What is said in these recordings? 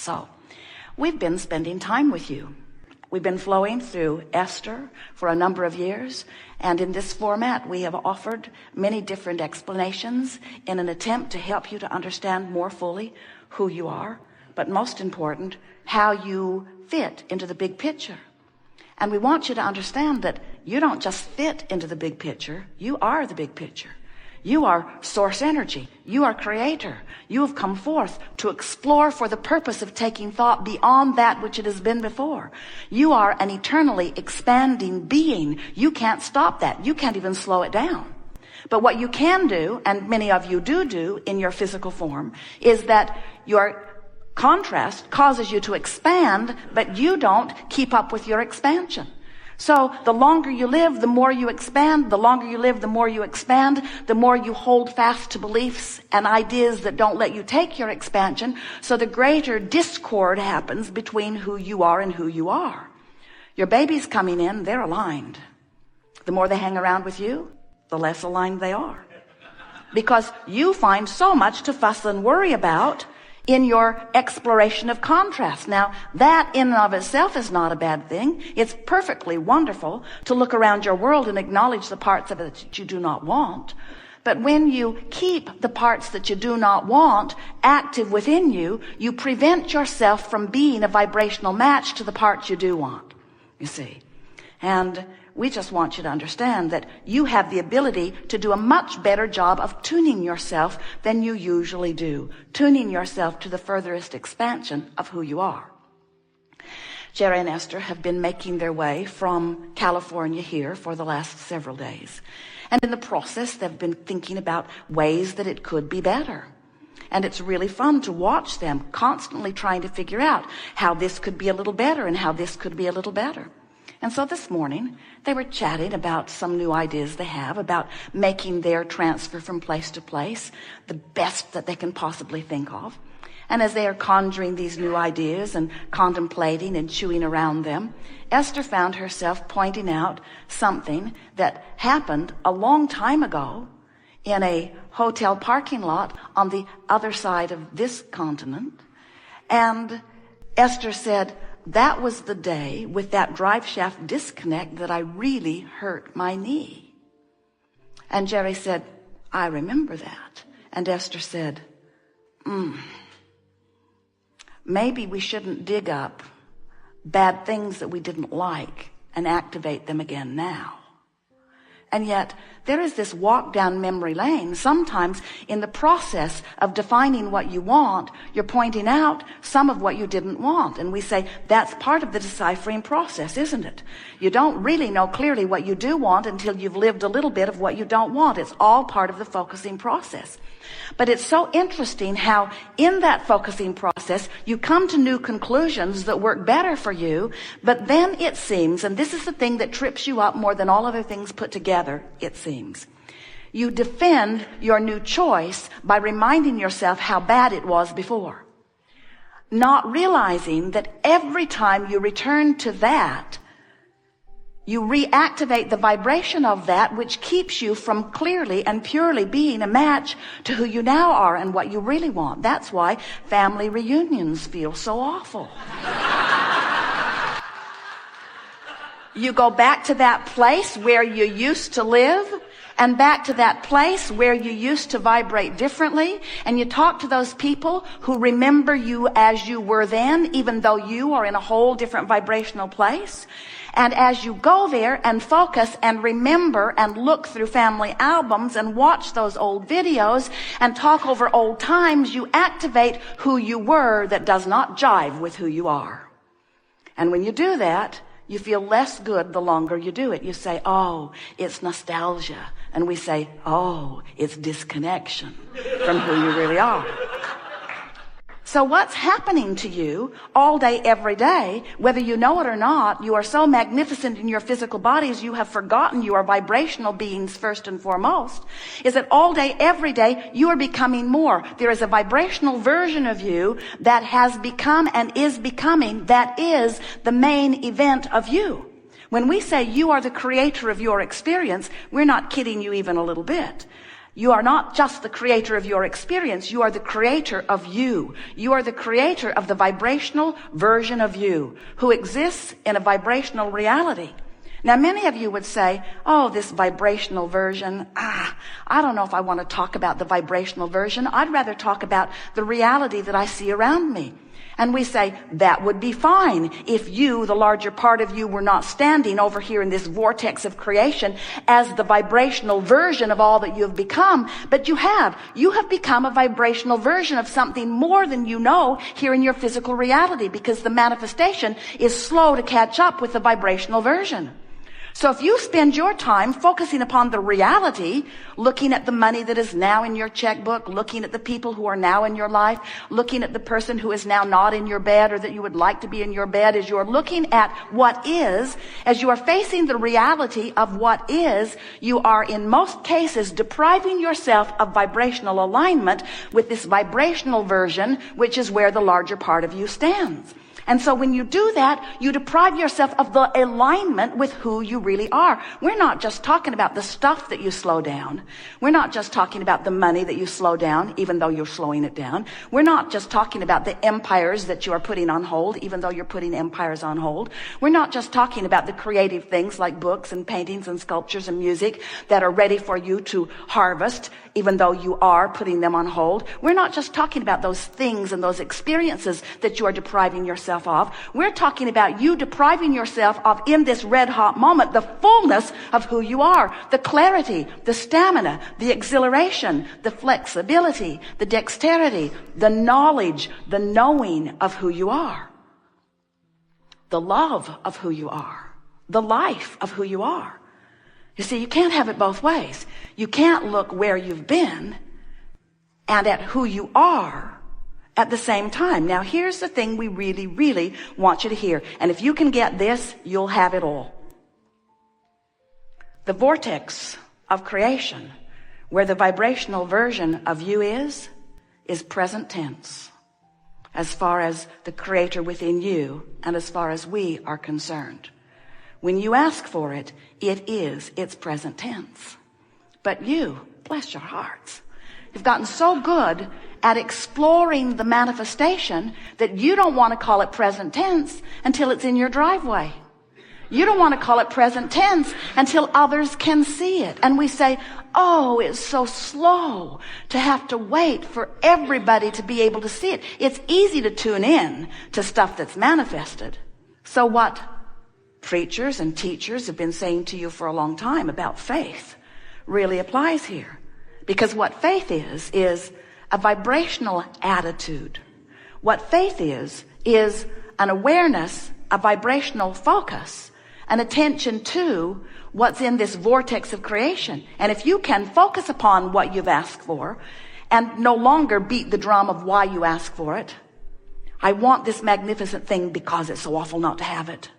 So, we've been spending time with you. We've been flowing through Esther for a number of years, and in this format we have offered many different explanations in an attempt to help you to understand more fully who you are, but most important, how you fit into the big picture. And we want you to understand that you don't just fit into the big picture, you are the big picture. You are source energy. You are creator. You have come forth to explore for the purpose of taking thought beyond that which it has been before. You are an eternally expanding being. You can't stop that. You can't even slow it down. But what you can do, and many of you do in your physical form, is that your contrast causes you to expand, but you don't keep up with your expansion. So the longer you live, the more you expand. The longer you live, the more you expand. The more you hold fast to beliefs and ideas that don't let you take your expansion. So the greater discord happens between who you are and who you are. Your babies coming in, they're aligned. The more they hang around with you, the less aligned they are. Because you find so much to fuss and worry about in your exploration of contrast. Now, that in and of itself is not a bad thing. It's perfectly wonderful to look around your world and acknowledge the parts of it that you do not want. But when you keep the parts that you do not want active within you, you prevent yourself from being a vibrational match to the parts you do want, you see. And we just want you to understand that you have the ability to do a much better job of tuning yourself than you usually do. Tuning yourself to the furthest expansion of who you are. Jerry and Esther have been making their way from California here for the last several days. And in the process, they've been thinking about ways that it could be better. And it's really fun to watch them constantly trying to figure out how this could be a little better and how this could be a little better. And so this morning, they were chatting about some new ideas they have about making their transfer from place to place the best that they can possibly think of. And as they are conjuring these new ideas and contemplating and chewing around them, Esther found herself pointing out something that happened a long time ago in a hotel parking lot on the other side of this continent. And Esther said, that was the day with that drive shaft disconnect that I really hurt my knee. And Jerry said, I remember that. And Esther said, maybe we shouldn't dig up bad things that we didn't like and activate them again now. And yet there is this walk down memory lane. Sometimes in the process of defining what you want, you're pointing out some of what you didn't want. And we say that's part of the deciphering process, isn't it? You don't really know clearly what you do want until you've lived a little bit of what you don't want. It's all part of the focusing process. But it's so interesting how in that focusing process you come to new conclusions that work better for you, but then it seems, and this is the thing that trips you up more than all other things put together, it seems, you defend your new choice by reminding yourself how bad it was before, not realizing that every time you return to that, you reactivate the vibration of that which keeps you from clearly and purely being a match to who you now are and what you really want. That's why family reunions feel so awful. You go back to that place where you used to live and back to that place where you used to vibrate differently, and you talk to those people who remember you as you were then, even though you are in a whole different vibrational place. And as you go there and focus and remember and look through family albums and watch those old videos and talk over old times, you activate who you were that does not jive with who you are. And when you do that, you feel less good the longer you do it. You say, oh, it's nostalgia. And we say, oh, it's disconnection from who you really are. So what's happening to you all day, every day, whether you know it or not, you are so magnificent in your physical bodies, you have forgotten you are vibrational beings first and foremost, is that all day, every day, you are becoming more. There is a vibrational version of you that has become and is becoming, that is the main event of you. When we say you are the creator of your experience, we're not kidding you even a little bit. You are not just the creator of your experience. You are the creator of you. You are the creator of the vibrational version of you who exists in a vibrational reality. Now, many of you would say, oh, this vibrational version, I don't know if I want to talk about the vibrational version. I'd rather talk about the reality that I see around me. And we say, that would be fine if you, the larger part of you, were not standing over here in this vortex of creation as the vibrational version of all that you have become. But you have. You have become a vibrational version of something more than you know here in your physical reality, because the manifestation is slow to catch up with the vibrational version. So if you spend your time focusing upon the reality, looking at the money that is now in your checkbook, looking at the people who are now in your life, looking at the person who is now not in your bed or that you would like to be in your bed, as you're looking at what is, as you are facing the reality of what is, you are in most cases depriving yourself of vibrational alignment with this vibrational version, which is where the larger part of you stands. And so when you do that, you deprive yourself of the alignment with who you really are. We're not just talking about the stuff that you slow down. We're not just talking about the money that you slow down, even though you're slowing it down. We're not just talking about the empires that you are putting on hold, even though you're putting empires on hold. We're not just talking about the creative things like books and paintings and sculptures and music that are ready for you to harvest, even though you are putting them on hold. We're not just talking about those things and those experiences that you are depriving yourself of. We're talking about you depriving yourself of, in this red hot moment, the fullness of who you are, the clarity, the stamina, the exhilaration, the flexibility, the dexterity, the knowledge, the knowing of who you are, the love of who you are, the life of who you are. You see, you can't have it both ways. You can't look where you've been and at who you are at the same time. Now, here's the thing we really, really want you to hear. And if you can get this, you'll have it all. The vortex of creation, where the vibrational version of you is present tense, as far as the creator within you and as far as we are concerned. When you ask for it, it's present tense. But you, bless your hearts, you've gotten so good at exploring the manifestation that you don't want to call it present tense until it's in your driveway. You don't want to call it present tense until others can see it. And we say, oh, it's so slow to have to wait for everybody to be able to see it. It's easy to tune in to stuff that's manifested. So what preachers and teachers have been saying to you for a long time about faith really applies here. Because what faith is a vibrational attitude. What faith is an awareness, a vibrational focus, an attention to what's in this vortex of creation. And if you can focus upon what you've asked for and no longer beat the drum of why you ask for it, I want this magnificent thing because it's so awful not to have it.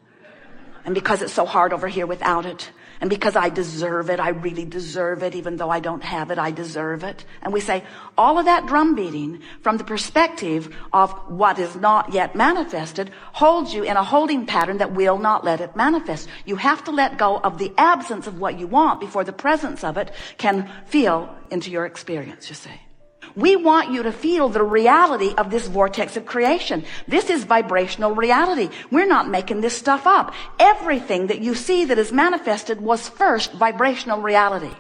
And because it's so hard over here without it. And because I deserve it, I really deserve it, even though I don't have it, I deserve it. And we say all of that drum beating from the perspective of what is not yet manifested holds you in a holding pattern that will not let it manifest. You have to let go of the absence of what you want before the presence of it can feel into your experience, you see. We want you to feel the reality of this vortex of creation. This is vibrational reality. We're not making this stuff up. Everything that you see that is manifested was first vibrational reality.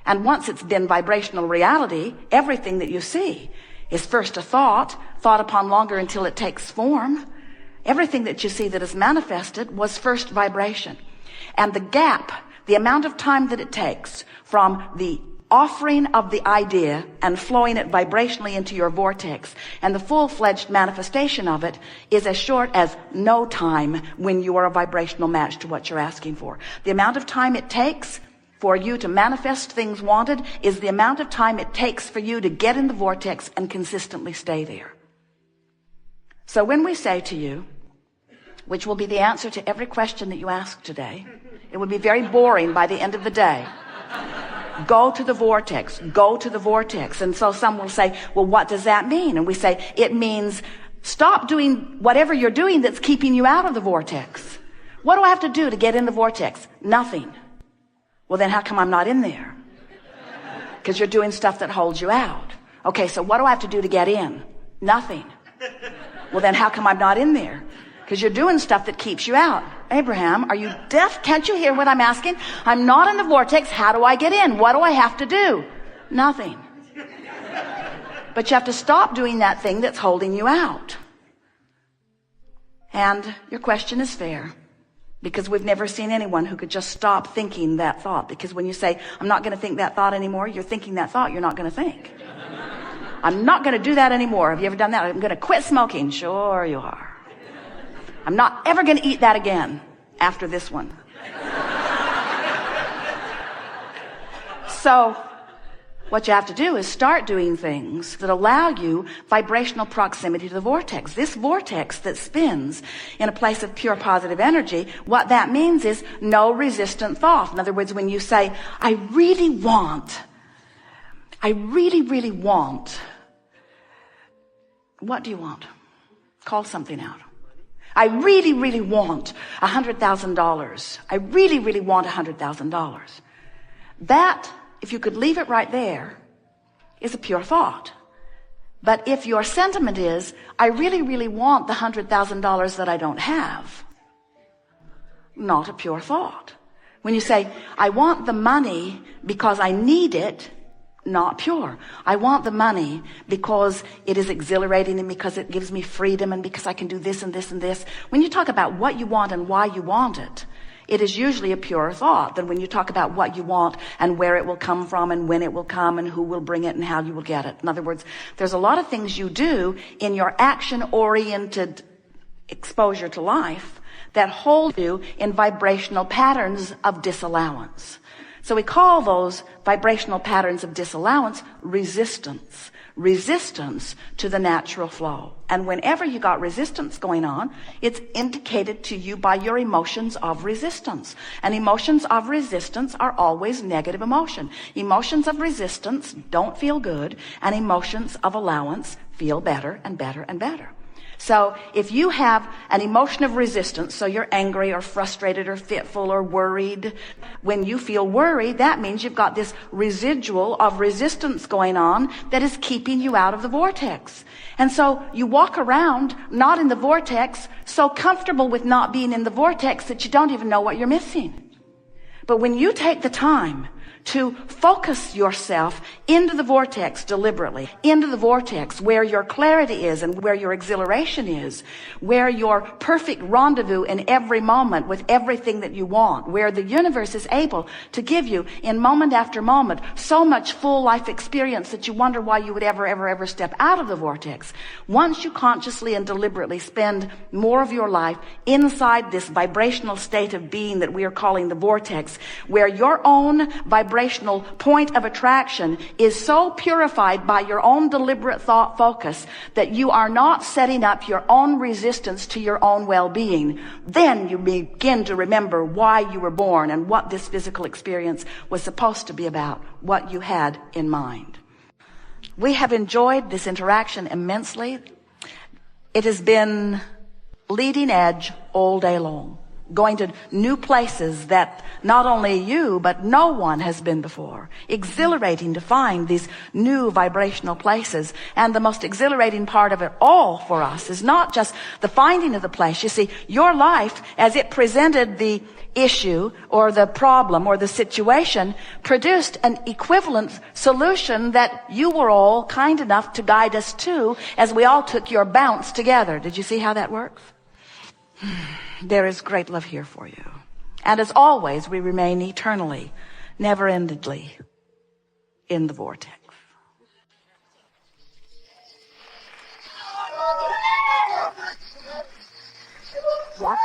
And once it's been vibrational reality, everything that you see is first a thought upon longer until it takes form. Everything that you see that is manifested was first vibration. And the gap, the amount of time that it takes from the offering of the idea and flowing it vibrationally into your vortex and the full-fledged manifestation of it is as short as no time when you are a vibrational match to what you're asking for. The amount of time it takes for you to manifest things wanted is the amount of time it takes for you to get in the vortex and consistently stay there. So when we say to you, which will be the answer to every question that you ask today, it would be very boring by the end of the day. Go to the vortex, go to the vortex. And so some will say, well, what does that mean? And we say, it means stop doing whatever you're doing that's keeping you out of the vortex. What do I have to do to get in the vortex? Nothing. Well, then how come I'm not in there? because you're doing stuff that holds you out. Okay, so what do I have to do to get in? Nothing. Well, then how come I'm not in there? Because you're doing stuff that keeps you out. Abraham, are you deaf? Can't you hear what I'm asking? I'm not in the vortex. How do I get in? What do I have to do? Nothing. But you have to stop doing that thing that's holding you out. And your question is fair, because we've never seen anyone who could just stop thinking that thought. Because when you say, I'm not going to think that thought anymore, you're thinking that thought you're not going to think. I'm not going to do that anymore. Have you ever done that? I'm going to quit smoking. Sure you are. I'm not ever going to eat that again after this one. So what you have to do is start doing things that allow you vibrational proximity to the vortex. This vortex that spins in a place of pure positive energy, what that means is no resistant thought. In other words, when you say, I really, really want, what do you want? Call something out. I really, really want $100,000. I really, really want $100,000. That, if you could leave it right there, is a pure thought. But if your sentiment is, I really, really want the $100,000 that I don't have, not a pure thought. When you say, I want the money because I need it, not pure. I want the money because it is exhilarating and because it gives me freedom and because I can do this and this and this. When you talk about what you want and why you want it, it is usually a pure thought than when you talk about what you want and where it will come from and when it will come and who will bring it and how you will get it. In other words, there's a lot of things you do in your action-oriented exposure to life that hold you in vibrational patterns of disallowance. So we call those vibrational patterns of disallowance resistance. Resistance to the natural flow. And whenever you got resistance going on, it's indicated to you by your emotions of resistance. And emotions of resistance are always negative emotion. Emotions of resistance don't feel good, and emotions of allowance feel better and better and better. So if you have an emotion of resistance, so you're angry or frustrated or fitful or worried, when you feel worried, that means you've got this residual of resistance going on that is keeping you out of the vortex. And so you walk around not in the vortex, so comfortable with not being in the vortex that you don't even know what you're missing. But when you take the time to focus yourself into the vortex deliberately, into the vortex where your clarity is and where your exhilaration is, where your perfect rendezvous in every moment with everything that you want, where the universe is able to give you in moment after moment so much full life experience that you wonder why you would ever step out of the vortex. Once you consciously and deliberately spend more of your life inside this vibrational state of being that we are calling the vortex, where your own vibrational point of attraction is so purified by your own deliberate thought focus that you are not setting up your own resistance to your own well-being, then you begin to remember why you were born and what this physical experience was supposed to be about, what you had in mind. We have enjoyed this interaction immensely. It has been leading edge all day long, going to new places that not only you, but no one has been before. Exhilarating to find these new vibrational places. And the most exhilarating part of it all for us is not just the finding of the place. You see, your life, as it presented the issue or the problem or the situation, produced an equivalent solution that you were all kind enough to guide us to as we all took your bounce together. Did you see how that works? There is great love here for you. And as always, we remain eternally, never-endingly in the vortex. What?